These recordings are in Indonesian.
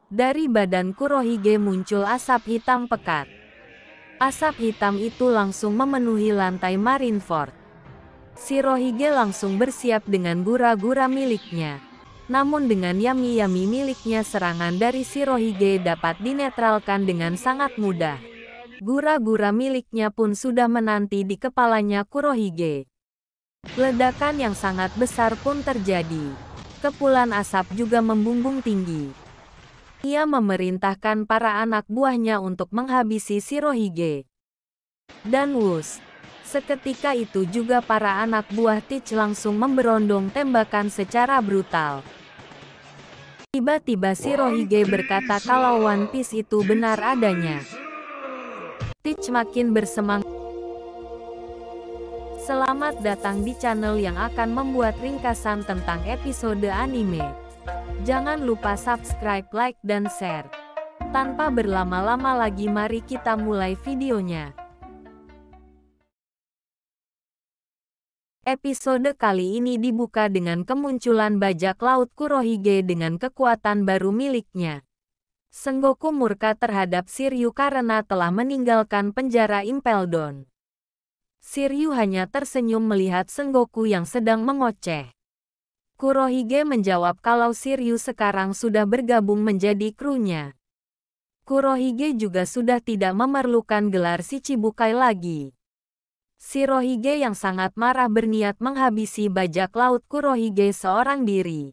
Dari badan Kurohige muncul asap hitam pekat. Asap hitam itu langsung memenuhi lantai Marineford. Shirohige langsung bersiap dengan gura-gura miliknya. Namun dengan yami-yami miliknya serangan dari Shirohige dapat dinetralkan dengan sangat mudah. Gura-gura miliknya pun sudah menanti di kepalanya Kurohige. Ledakan yang sangat besar pun terjadi. Kepulan asap juga membumbung tinggi. Ia memerintahkan para anak buahnya untuk menghabisi Shirohige. Dan wus, seketika itu juga para anak buah Teach langsung memberondong tembakan secara brutal. Tiba-tiba Shirohige berkata kalau One Piece itu benar adanya. Teach makin bersemangat. Selamat datang di channel yang akan membuat ringkasan tentang episode anime. Jangan lupa subscribe, like, dan share. Tanpa berlama-lama lagi mari kita mulai videonya. Episode kali ini dibuka dengan kemunculan bajak laut Kurohige dengan kekuatan baru miliknya. Sengoku murka terhadap Shiryu karena telah meninggalkan penjara Impel Down. Shiryu hanya tersenyum melihat Sengoku yang sedang mengoceh. Kurohige menjawab kalau Shiryu sekarang sudah bergabung menjadi krunya. Kurohige juga sudah tidak memerlukan gelar Shichibukai lagi. Shirohige yang sangat marah berniat menghabisi bajak laut Kurohige seorang diri.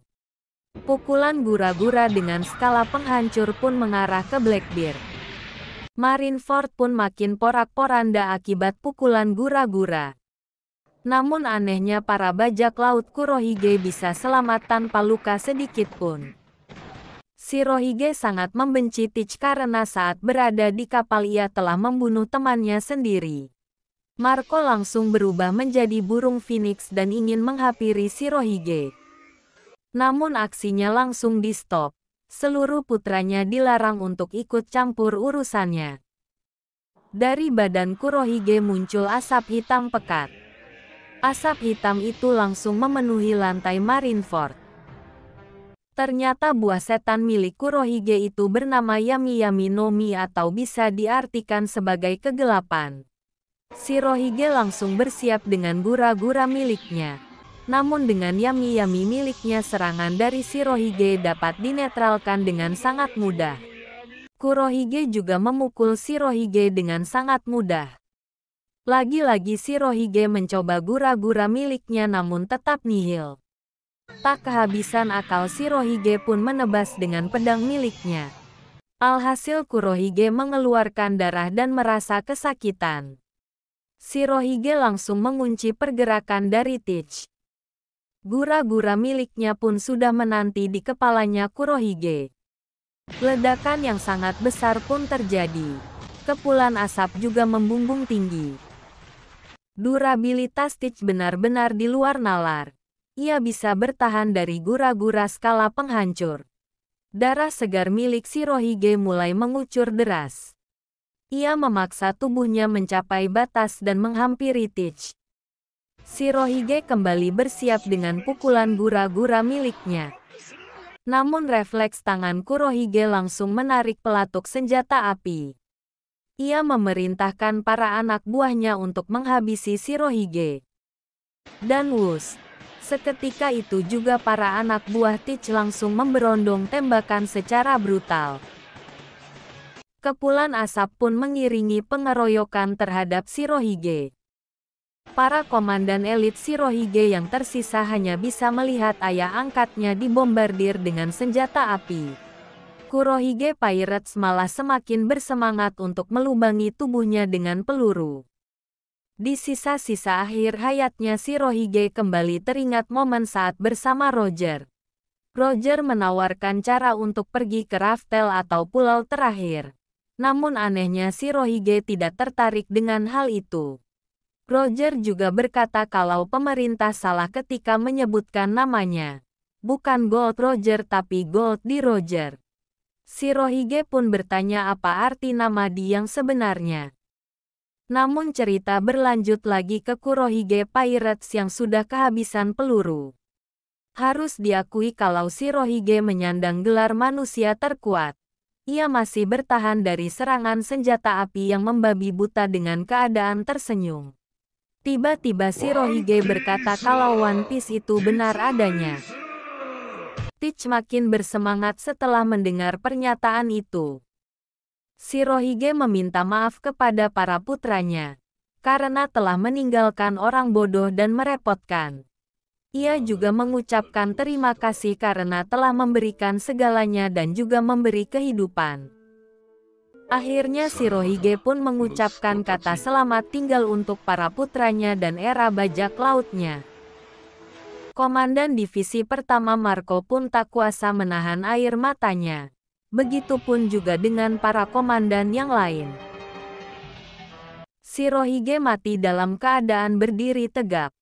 Pukulan gura-gura dengan skala penghancur pun mengarah ke Blackbeard. Marineford pun makin porak-poranda akibat pukulan gura-gura. Namun anehnya para bajak laut Kurohige bisa selamat tanpa luka sedikit pun. Shirohige sangat membenci Teach karena saat berada di kapal ia telah membunuh temannya sendiri. Marco langsung berubah menjadi burung phoenix dan ingin menghampiri Shirohige. Namun aksinya langsung di-stop. Seluruh putranya dilarang untuk ikut campur urusannya. Dari badan Kurohige muncul asap hitam pekat. Asap hitam itu langsung memenuhi lantai Marineford. Ternyata buah setan milik Kurohige itu bernama Yami-Yami no Mi atau bisa diartikan sebagai kegelapan. Shirohige langsung bersiap dengan gura-gura miliknya. Namun dengan Yami-Yami miliknya serangan dari Shirohige dapat dinetralkan dengan sangat mudah. Kurohige juga memukul Shirohige dengan sangat mudah. Lagi-lagi Shirohige mencoba gura-gura miliknya namun tetap nihil. Tak kehabisan akal Shirohige pun menebas dengan pedang miliknya. Alhasil Kurohige mengeluarkan darah dan merasa kesakitan. Shirohige langsung mengunci pergerakan dari Teach. Gura-gura miliknya pun sudah menanti di kepalanya Kurohige. Ledakan yang sangat besar pun terjadi. Kepulan asap juga membumbung tinggi. Durabilitas Teach benar-benar di luar nalar. Ia bisa bertahan dari gura-gura skala penghancur. Darah segar milik Shirohige mulai mengucur deras. Ia memaksa tubuhnya mencapai batas dan menghampiri Teach. Shirohige kembali bersiap dengan pukulan gura-gura miliknya. Namun refleks tangan Kurohige langsung menarik pelatuk senjata api. Ia memerintahkan para anak buahnya untuk menghabisi Shirohige. Dan wus, seketika itu juga para anak buah Teach langsung memberondong tembakan secara brutal. Kepulan asap pun mengiringi pengeroyokan terhadap Shirohige. Para komandan elit Shirohige yang tersisa hanya bisa melihat ayah angkatnya dibombardir dengan senjata api. Kurohige Pirates malah semakin bersemangat untuk melubangi tubuhnya dengan peluru. Di sisa-sisa akhir hayatnya Shirohige kembali teringat momen saat bersama Roger. Roger menawarkan cara untuk pergi ke Raftel atau pulau terakhir. Namun anehnya Shirohige tidak tertarik dengan hal itu. Roger juga berkata kalau pemerintah salah ketika menyebutkan namanya. Bukan Gold Roger tapi Gold di Roger. Shirohige pun bertanya apa arti nama Di yang sebenarnya. Namun cerita berlanjut lagi ke Kurohige Pirates yang sudah kehabisan peluru. Harus diakui kalau Shirohige menyandang gelar manusia terkuat. ia masih bertahan dari serangan senjata api yang membabi buta dengan keadaan tersenyum. Tiba-tiba Shirohige berkata kalau One Piece itu benar adanya. Teach makin bersemangat setelah mendengar pernyataan itu. Shirohige meminta maaf kepada para putranya karena telah meninggalkan orang bodoh dan merepotkan. Ia juga mengucapkan terima kasih karena telah memberikan segalanya dan juga memberi kehidupan. Akhirnya Shirohige pun mengucapkan kata selamat tinggal untuk para putranya dan era bajak lautnya. Komandan Divisi Pertama Marco pun tak kuasa menahan air matanya. Begitupun juga dengan para komandan yang lain. Shirohige mati dalam keadaan berdiri tegak.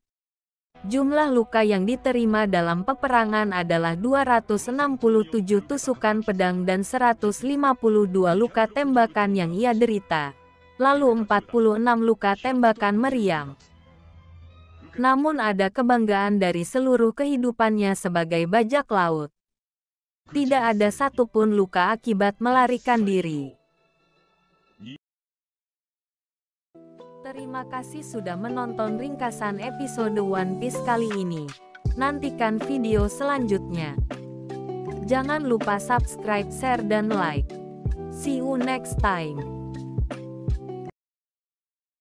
Jumlah luka yang diterima dalam peperangan adalah 267 tusukan pedang dan 152 luka tembakan yang ia derita, lalu 46 luka tembakan meriam. Namun ada kebanggaan dari seluruh kehidupannya sebagai bajak laut. Tidak ada satupun luka akibat melarikan diri. Terima kasih sudah menonton ringkasan episode One Piece kali ini. Nantikan video selanjutnya. Jangan lupa subscribe, share, dan like. See you next time.